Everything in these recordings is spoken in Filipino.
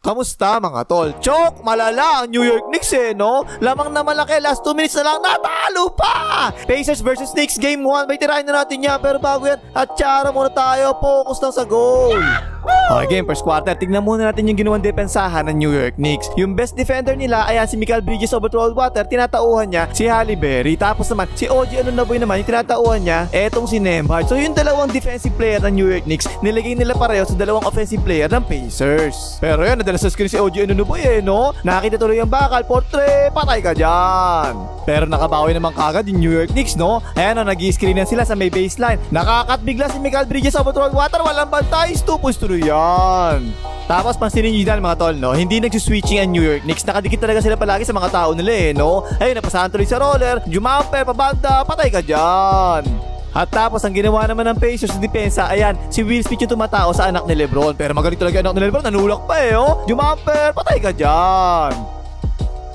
Kamusta mga tol? Chok! Malala ang New York Knicks no? Lamang na malaki, last 2 minutes na lang, natalo pa! Pacers versus Knicks, game 1. May tirahin na natin yan, pero bago yan, atsara muna tayo, focus lang sa goal. Okay, game first quarter, tignan muna natin yung ginawang depensahan ng New York Knicks. Yung best defender nila, ayan si Mikal Bridges over Water, tinatauhan niya si Halle Berry. Tapos naman, si OG Anunoby naman, yung tinatauhan niya, etong si Nembhard. So yung dalawang defensive player ng New York Knicks, nilagay nila pareho sa dalawang offensive player ng Pacers. Pero yan, nadala sa screen si OG Anunoby no? Nakita tuloy yung bakal, portrait, patay ka dyan. Pero nakabawi naman kagad yung New York Knicks, no? Ayan o, nag-i-screen na sila sa may baseline. Nakakat bigla si Mikal Bridges over Water, walang bantay, stupos tuloy yan. Tapos pansinin nyo dyan mga tol, no? Hindi nagsuswitching ang New York Knicks. Nakadikit talaga sila palagi sa mga tao nila no? Ayun, napasahan tuloy sa roller, jumamper, pabanda, patay ka dyan. At tapos ang ginawa naman ng Pacers sa depensa, ayan, si Will Smith yung tumatao sa anak ni Lebron. Pero magaling talaga anak ni Lebron, nanulak pa oh. Jumamper, patay ka dyan.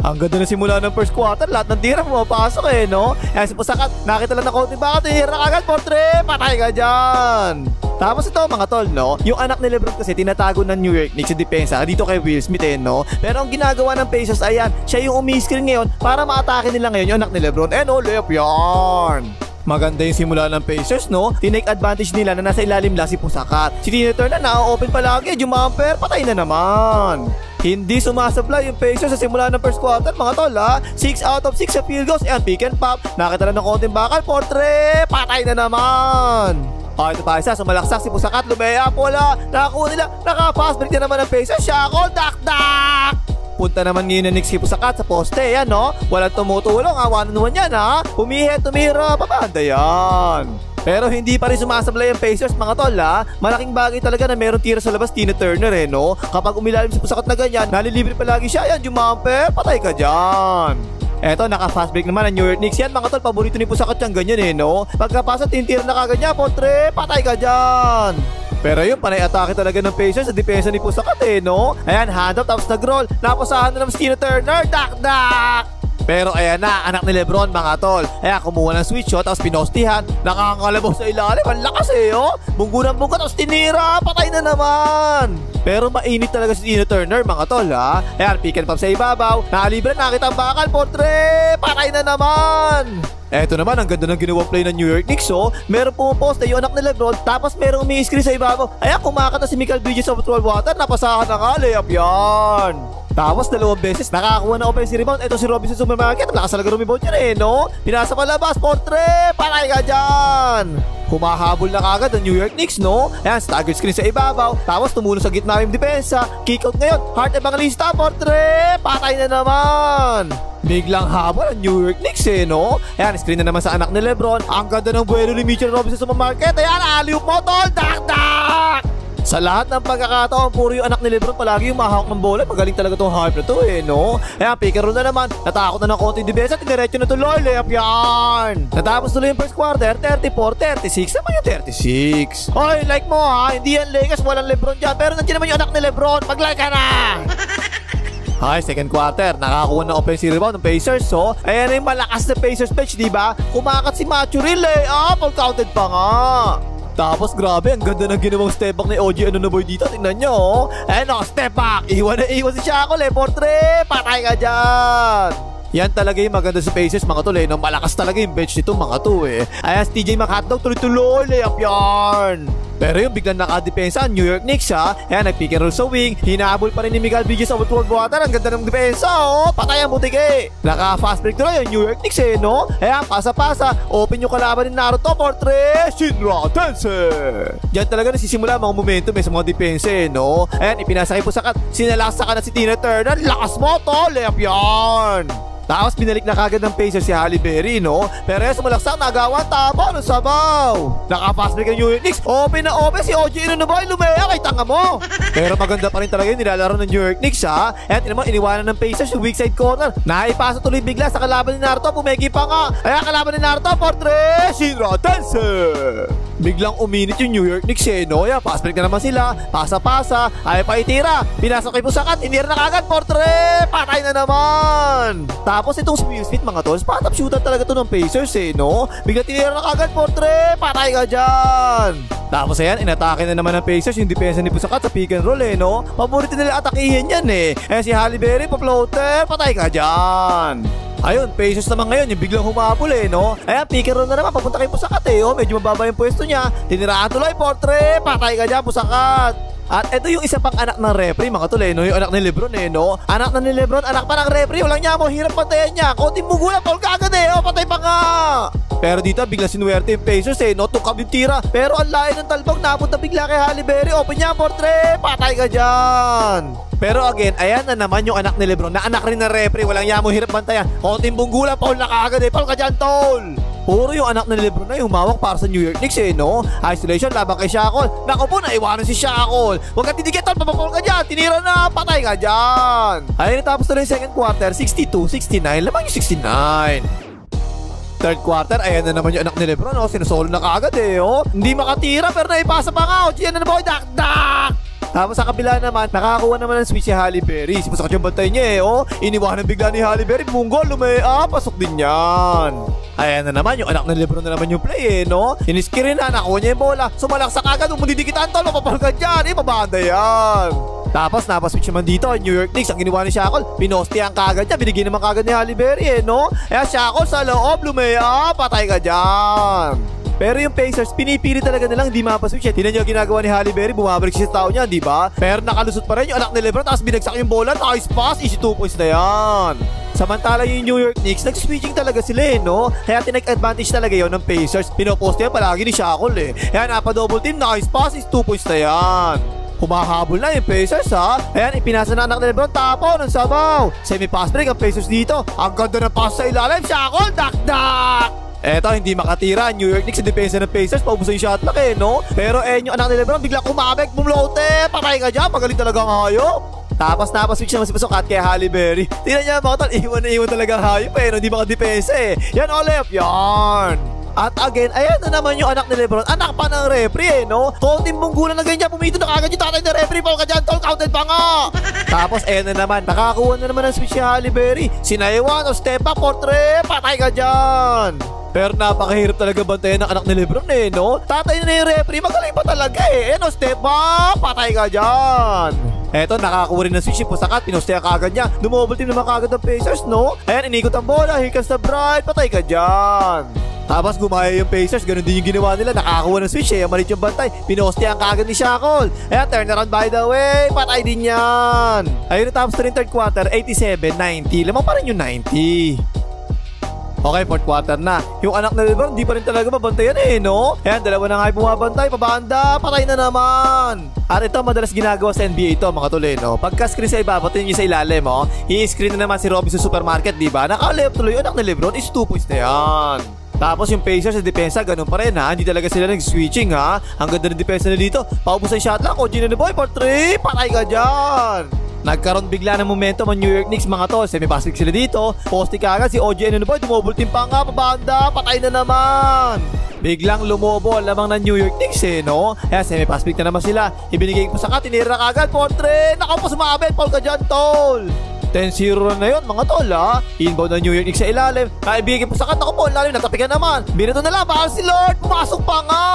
Ang ganda na simula ng first quarter, lahat ng tira pumapasok no? Ayan si Pusakat, nakita lang na konti bakit, tinira agad, portrait, patay ka dyan. Tapos ito mga tol, no? Yung anak ni Lebron kasi tinatago ng New York Knicks sa depensa dito kay Will Smith no? Pero ang ginagawa ng Pacers, ayan, siya yung umi-screen ngayon para ma-atake nila ngayon yung anak ni Lebron. Layup yan. Maganda yung simula ng Pacers, no? Tinake advantage nila na nasa ilalim lang si Pusakat. Si Tina Turner na open palagi, jumamper, patay na naman. Hindi sumasablay yung Pacers sa simula ng first quarter, mga tol, 6 out of 6 sa field goals. Ayan, pick and pop. Nakita lang ng konting bakal, portrait, patay na naman. Ito pa isa, sumalaksak si Pusakat, lumea, wala, nakakuha nila, naka-pass break na naman ng Pacers, shackle, dak-dak! Punta naman ngayon ng Knicks si Pusakat sa poste, yan no? Walang tumutulong, one-on-one yan Pumihet, tumira, pabanda yan. Pero hindi pa rin sumasablay ang Pacers mga tol Malaking bagay talaga na meron tira sa labas Tina Turner no? Kapag umilalim si Pusakat na ganyan, nalilibre palagi siya, yan, jumamper, patay ka dyan. Eto, naka-fast break naman ang New York Knicks. Yan mga tol, paborito ni Pusakat yung ganyan no? Pagkapasa, tintira na kagad niya, portrait, patay ka dyan. Pero yun, panay atake talaga ng Pacers sa depensa ni Pusakat no? Ayan, hand up, tapos nag-roll, napasahan na ng Tina Turner, dak-dak. Pero ayan na, anak ni Lebron mga tol. Ayan, kumuha ng switch shot, tapos pinostihan, nakakalabaw sa ilalim, ang lakas bunggo ng bunggo, tapos tinira, patay na naman. Pero mainit talaga si Tina Turner mga tol Ayan, pick and pop sa ibabaw, nakalibre, nakita ang bakal, portrait, patay na naman. Eto naman, ang ganda ng ginawang play ng New York Knicks meron pumaposta yung anak ni Lebron, tapos merong umi-screen sa ibabaw. Ayan, kumakat na si Mikal Bridges over Water, napasahan na nga, layup yan. Tapos dalawang beses nakakakuha ng offensive rebound. Ito si Robinson Supermarket, lakas talaga rebound niya no? Pinasa palabas, portrait, patay ka dyan. Humahabol na kagad ang New York Knicks no? Ayan, staggered screen sa ibabaw, tapos tumulong sa gitna yung depensa, kick out ngayon, Hart Evangelista, portrait, patay na naman. Biglang habol ang New York Knicks no? Ayan, screen na naman sa anak ni Lebron. Ang ganda ng buwelo ni Mitchell Robinson Supermarket. Ayan, alley-oop mo tol, dak-dak. Sa lahat ng pagkakataon, puro yung anak ni Lebron palagi yung mahawak ng bola. Magaling talaga tong Harp na to no? Ayan, pick and roll na naman. Natakot na ng konti depensa, diretso na tuloy, layup yan. Natapos tuloy yung first quarter, 34-36 naman yung 36. Hoy, like mo hindi yan Lakers, walang Lebron dyan. Pero nandiyan naman yung anak ni Lebron, mag-like ka na. Hi, second quarter, nakakuha ng offensive rebound ng Pacers ayan na yung malakas na Pacers bench, diba? Kumakat si Mathurin, all counted pa nga. Tapos grabe, ang ganda ng ginawang step back ni OG Anunoby dito. Tingnan nyo Ayan step back, iwan na iwan si Shackle portrait, patay ka dyan. Yan talaga yung maganda sa Pacers mga tol no? Malakas talaga yung bench nito mga to Ayan si TJ McHatdog, tuloy-tuloy, layup yan. Pero yung biglang nakadepensa ang New York Knicks Ayan, nag-pick and roll sa wing, hinahabol pa rin ni Mikal Bridges over Water. Ang ganda ng depensa patay ang butike. Naka-fast break tuloy yung New York Knicks no? Ayan, pasa-pasa, open yung kalaban ni Naruto, portrait, Shinra Tensei. Diyan talaga nasisimula mga momentum sa mga depensa no? Ayan, ipinasa kay Pusakat, sinalaksa ka na si Tina Turner, lakas mo to, layup yan. Tapos binalik na kagad ng Pacers si Halle Berry no? Pero sumalaksak, nagawa, tama ng sabaw. Naka-fast break ang New York Knicks, open na open si OG Anunoby, lumea kay tanga mo. Pero maganda pa rin talaga yung nilalaro ng New York Knicks At naman, iniwanan ng Pacers yung weak side corner, naipasa tuloy bigla sa kalaban ni Naruto, pumegi pa nga. Ayan, kalaban ni Naruto, portrait, Shinra Tensei. Biglang uminit yung New York Knicks no? Yan, fast break na naman sila. Pasa-pasa. Ayaw pa itira. Pinasok kay Busakat. Tinira na kagad. Portre! Patay na naman! Tapos itong si Will Smith mga tol, spot up shooter talaga to ng Pacers no? Biglang tinira na kagad. Portre! Patay ka dyan! Tapos ayan, inatake na naman ng Pacers yung depensa ni Busakat sa pick and roll no? Paborito nila atakihin yan Ayan si Halle Berry, pa-floater. Patay ka dyan! Ayun, Pacers naman ngayon, yung biglang humabol no? Ayan, pick and roll na naman, papunta kay Busakat medyo mababa yung pwesto niya. Tiniraan tuloy, Portre! Patay ka dyan, Busakat! At ito yung isa pang anak ng referee mga tol no? Yung anak ni Lebron no? Anak na ni Lebron, anak pa ng referee. Walang niya mo, hirap pantayan niya. Konting mugulan, Paul kagad patay pa nga. Pero dito bigla sinuwerte yung Pacers no? Tukab yung tira. Pero ang layo ng talbog, napunta bigla kay Halle Berry. Open niya, Portre! Patay ka dyan! Pero again, ayan na naman yung anak ni Lebron na anak rin ng referee. Walang niya mo, hirap pantayan. Konting bunggulan, Paul na kagad Paul ka dyan, tol! Puro yung anak ni Lebron na yung humawak para sa New York Knicks no? Isolation laban kay Shackle. Naku po, naiwanan si Shackle. Huwag ka titigit, papapol ka dyan. Tinira na, patay ka dyan. Ayun, tapos na rin yung second quarter, 62-69. Lamang yung 69. Third quarter, ayan na naman yung anak ni Lebron sinusolo na kaagad Hindi makatira pero naipasa pa nga. Yan na boy, dak-dak. Tapos sa kabila naman, nakakakuha naman ng switch si Halle Berry. Sipasakat yung bantay niya Iniwanan bigla ni Halle Berry. Munggol, pasok din yan. Ayan na naman, yung anak ng Lebron na naman yung play no? Iniskirin na, nakuha niya yung bola. Sumalaksak agad, umundidikitan tol, mapapal ka dyan. Pabanda yan. Tapos napaswitch naman dito, New York Knicks. Ang ginawa ni Shackle, pinosti ang kagad niya. Binigyan naman kagad ni Halle Berry no? Ayan, Shackle sa loob, patay ka dyan. Pero yung Pacers, pinipili talaga nilang hindi mapaswitch Tingnan nyo ginagawa ni Halle Berry, bumabalik siya sa tao niya, di ba? Pero nakalusot pa rin yung anak ni Lebron, tapos binagsak yung bola, nice pass, easy 2 points na yan. Samantala yung New York Knicks, nag-switching talaga sila no? Kaya tinag-advantage talaga yun ng Pacers. Pinopost yan palagi ni Shackle Kaya napa-double team, nice pass, is 2 points na yan. Humahabol na yung Pacers Ayan, ipinasa na anak ni Lebron, tapo ng sabaw. Semi-pass break ang Pacers dito. Ang ganda ng pass sa ilalim, Shackle, dak-dak! Eto, hindi makatira. New York Knicks sa depensa ng Pacers. Paubos yung shot clock no? Pero yung anak ni Lebron, bigla kumabek, bumlote. Patay ka dyan, magaling talaga ang hayop. Tapos napaswitch naman si Busakat kay Halle Berry. Tingnan niya mga tol, iwan na iwan talaga ang hayop no? Hindi makadepensa Yan, Olef, yan. At again, ayan na naman yung anak ni Lebron. Anak pa ng referee no? Konting bunggulan na ganyan, pumito na kagad yung tatay ng referee. Paul ka dyan, tol, counted pa nga. Tapos ayan na naman, nakakakuha na naman ng switch si Halle Berry. Sinaywan o step up, Portre, patay ka dyan. Pero napakahirap talaga bantayan ng anak ni Lebron no? Tatay na yung referee, magaling pa talaga step up, patay ka dyan. Eto, nakakuha rin ng switch po sakat, pinostaya kagad niya. Dumobble team naman kagad ng Pacers no? Ayan, inikot ang bola, here comes the Bright, patay ka dyan. Tapos gumaya yung Pacers, ganun din yung ginawa nila. Nakakuha ng switch malit yung bantay. Pinostaya ang kagad ni Shackle. Ayan, turnaround by the way, patay din yan. Ayun, tapos na rin third quarter, 87-90. Lamang pa rin yung 90. Okay, fourth quarter na. Yung anak na Lebron, di pa rin talaga mabantayan no? Ayan, dalawa na nga yung bumabantay, pabanda, patay na naman. At ito, madalas ginagawa sa NBA ito, mga tol no? Pagka-screen sa ibabaw, tingin nyo sa ilalim i-screen na naman si Robby sa supermarket, di ba? Naka-left tuloy, yung anak na Lebron is 2 points na yan. Tapos yung Pacers sa depensa, ganun pa rin Hindi talaga sila nag-switching Ang ganda ng depensa na dito. Paubos ang shot lang, Gino na boy, for 3, patay ka dyan. Nagkaroon bigla ng momentum ang New York Knicks mga tol. Semi-pass sila dito. Poste kagad si OG Anunoby. Dumobble team pa nga. Pabanda. Patay na naman. Biglang lumobo ang lamang ng New York Knicks no? Kaya semi-pass na naman sila. Ibinigay ko sa tinira na kagad. Portre. Nakaw po sumabit. Paul ka dyan, tol. 10-0 na yun mga tol Inbound ng New York Knicks sa ilalim. Kaibigay po sa Naku po, lalim. Natapikan naman. Binato na lang. Bakal si Lord. Pumasok pa nga.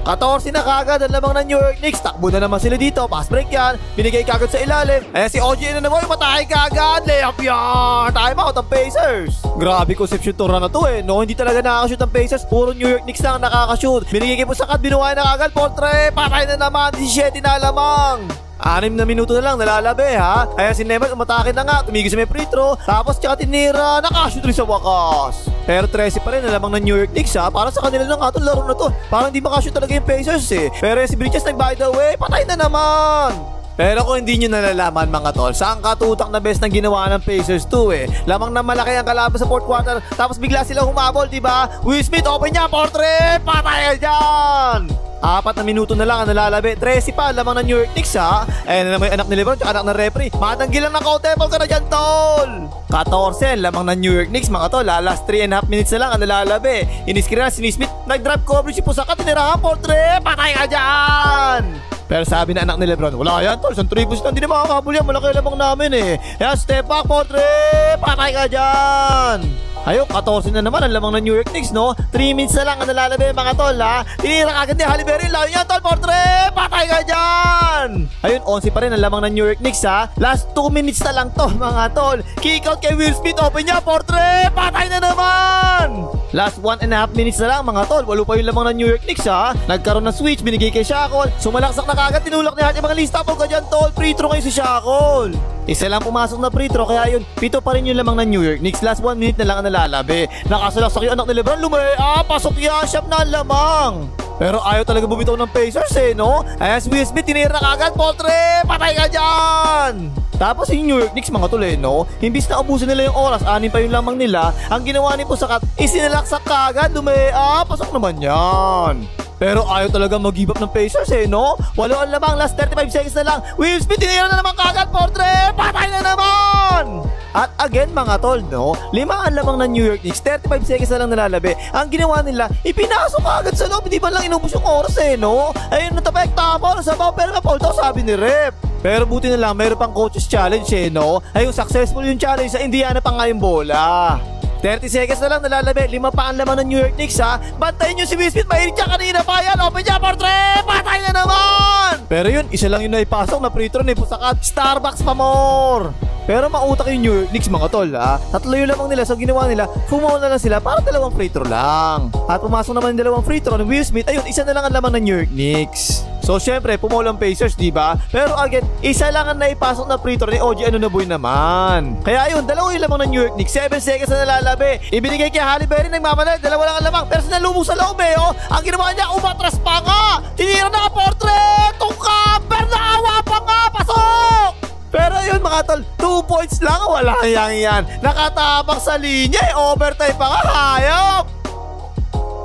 14 na kagad ang lamang ng New York Knicks. Takbo na naman sila dito. Pass break yan. Binigay kagad sa ilalim. Ayan si OG Anunoby. Matay kagad. Layup yan. Time out ang Pacers. Grabe conception to run na to no? Hindi talaga nakakashoot ang Pacers. Puro New York Knicks lang nakakashoot. Binigay po sa binuhay na kagad. Portre. Patay na naman. 17 na lamang. 6 na minuto na lang, nalalabi Kaya si Neymar umatake na nga, tumigil sa may free throw. Tapos tsaka tinira, nakashoot rin sa wakas. Pero 13 pa rin, nalamang ng New York Knicks Para sa kanila lang itong laro na to. Parang hindi makashoot talaga yung Pacers Pero si Bridges by the way, patay na naman. Pero kung hindi nyo nalalaman mga tol, saan katutak na best ng ginawa ng Pacers 2 Lamang na malaki ang kalaban sa fourth quarter. Tapos bigla sila humabol, diba? Will Smith, open niya, Portre, patay ka dyan. 4 na minuto na lang ang nalalabi. 13 pa lamang ng New York Knicks ha. Ayan na naman yung anak ni Lebron tsaka anak ng referee. Matanggilan ng Coutebol ka na dyan, tol. 14 lamang ng New York Knicks mga tol. Last 3.5 minutes na lang ang nalalabi. Iniskrin na si Smith. Nag-drive coverage si Pusaka. Tinirahan for 3. Patay ka dyan. Pero sabi na anak ni Lebron, wala yan tol, isang 3 points lang, hindi na makakabul yan, malaki lamang namin eh. Yan, step back for 3, patay ka dyan. Ayun, 14 na naman ang lamang ng New York Knicks, no? 3 minutes na lang ang nalalabi mga tol, ha? Tinira agad ni Haliberry, layo yan tol, for 3, patay ka dyan. Ayun, 11 pa rin ang lamang ng New York Knicks, ha? Last 2 minutes na lang to mga tol. Kick out kay Will Smith, open niya, for 3, patay na naman. Last 1.5 minutes na lang mga tol. Walo pa yung lamang ng New York Knicks ha. Nagkaroon ng switch, binigay kay Shackle. Sumalaksak na kagad, tinulak ni Hart yung mga lista po ka dyan tol. Free throw ngayon si Shackle. Isa lang pumasok na free throw, kaya yun, 7 pa rin yung lamang ng New York Knicks. Last 1 minute na lang ang nalalabi. Nakasalaksak yung anak ni Lebron, lumaya, pasok yan, siyam na lamang. Pero ayaw talaga bumitaw ng Pacers eh, no? Ayan si Will Smith, tinira na kagad, Poltre, patay ka dyan. Tapos yung New York Knicks mga tol eh, no? Imbis na ubusin nila yung oras, 6 pa yung lamang nila. Ang ginawa ni Pusakat, isinalaksak kagad, lumaya, pasok naman yan. Pero ayaw talaga mag-give up ng Pacers eh, no? 8 ang lamang, last 35 seconds na lang. Will Smith, tinira na naman kagad, Poltre, patay na naman. At again mga tol, no? 5 ang lamang ng New York Knicks, 35 seconds na lang nalalabi. Ang ginawa nila, ipinasok agad sa loob, hindi ba lang inubos yung oras eh, no? Ayun, natapek tama, nasabaw, pero na-foul daw, sabi ni Rep. Pero buti na lang, mayroon pang coaches challenge eh, no? Ayun, successful yung challenge sa Indiana pa nga yung bola. 30 seconds na lang nalalabi, 5 pa ang lamang ng New York Knicks ha. Bantayin nyo si Will Smith, mahirit siya kanina pa yan. Open niya, Portre, patay na naman. Pero yun, isa lang yung naipasok na free throw ni Pusakat. Starbucks pa more. Pero mautak yung New York Knicks mga tol ha. 3 yung lamang nila, so ginawa nila, fumaw na lang sila para 2 free throw lang. At pumasok naman yung 2 free throw ng Will Smith, ayun, isa na lang ang lamang ng New York Knicks. So syempre, pumaw lang Pacers, diba? Pero again, isa lang ang naipasok na free throw ni OG Anunoby naman. Kaya ayun, 2 yung lamang ng New York Knicks, 7 seconds na nalalabi. Ibinigay kay Haliberry, nagmamalay, 2 lang ang lamang. Pero sinalubog sa loob eh, oh. Ang ginawa niya, umatras pa nga. Tinira na ka, Portrait, tungkap, pero naawa pa nga, pasok! Pero yun mga tol, 2 points lang, wala yan. Nakatabak sa linya eh, overtime pa nga, hayop!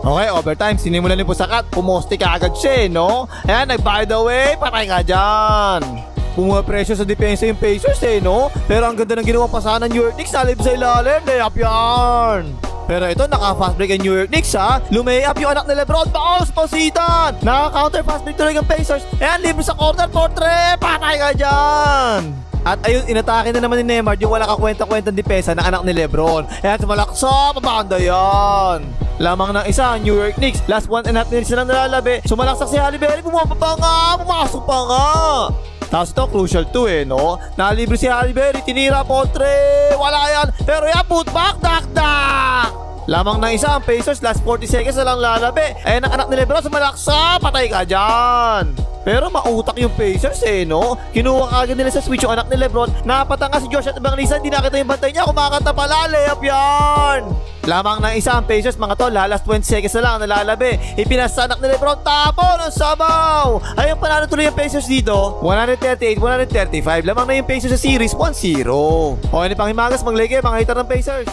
Okay, overtime, sinimulan ni Pusakat, pumoste ka agad siya eh, no? Ayan, nag-by the way, patay ka dyan. Pumapresyo sa depensa yung Pacers eh, no? Pero ang ganda ng ginawa pa sana ng New York Knicks, salib sa ilalim, layup yan. Pero ito, naka-fast break ang New York Knicks ha. Lumay-up yung anak ni Lebron, baos, pausitan. Naka-counter fast break tuloy ang Pacers. Ayan, libre sa corner, Portre, patay ka dyan. At ayun, inatake na naman ni Neymar yung wala kakwenta-kwentang depensa ng anak ni Lebron. Ayan, sumalaksa, papanda yan. Lamang ng isa, New York Knicks. Last 1.5 minutes na lang nalalabi. Sumalaksak si Haliberry, bumaba pa nga, pumasok pa nga. Tapos ito, crucial to eh, no? Nalibre si Haliberry, tinira, Portre, wala yan. Pero yan, putback, dak-dak. Lamang ng isa, ang Pacers, last 40 seconds na lang lalabi. Ayan ang anak ni Lebron, sumalaksa, patay ka dyan. Pero mautak yung Pacers eh, no? Kinuha kagad nila sa switch yung anak ni Lebron. Napatanga si Josh at Evangelista, hindi nakita yung bantay niya. Kumakanta pala, layup yan. Lamang ng isa ang Pacers mga tol, last 20 seconds na lang nalalabi. Ipinasa anak ni Lebron, tapo ng sabaw. Ayun, panalo tuloy yung Pacers dito, 138-135. Lamang na yung Pacers sa series, 1-0. O ano pang himagas, mag-lege, mga hater ng Pacers.